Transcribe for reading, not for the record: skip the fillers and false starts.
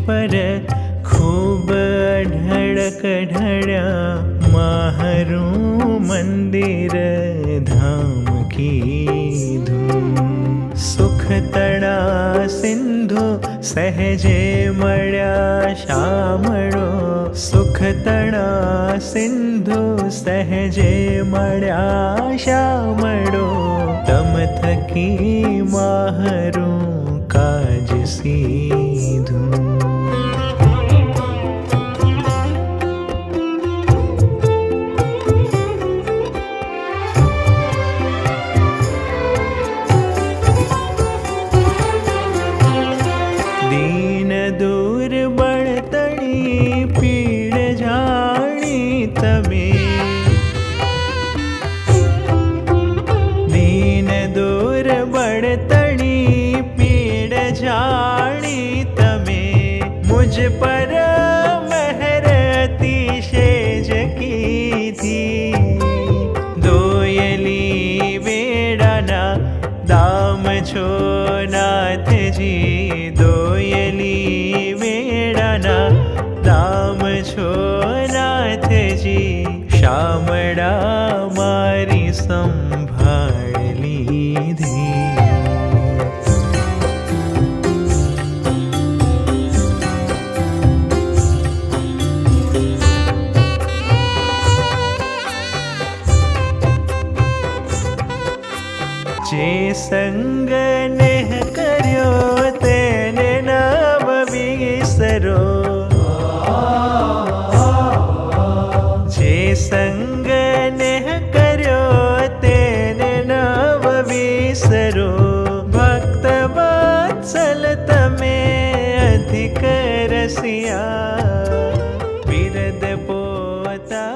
पर खूब ढड़क ढड़ा माहरू मंदिर धाम की धूम। सुख तड़ा सिंधु सहजे मळ्या शामळो। सुख तड़ा सिंधु सहजे मळ्या शामळो। तम थकी माहरू काज सीधू। दीन दूर बळतणी पीड़ जाणी तमे। दीन दूर बळतणी पीड़ जाणी तमे। मुझ पर मेहर अतिशेज की थी। दोयली वेड़ाना दाम छो नाथ जी। दोयली वेड़ाना दाम छो नाथ जी। शामळा मारी संभाळ लीधी। जे संग नेह कर्यो तेने नाम विसरो। जे संग नेह कर्यो तेने नाम विसरो। भक्त वत्सल तमे अधिक रसिया। विरद पोता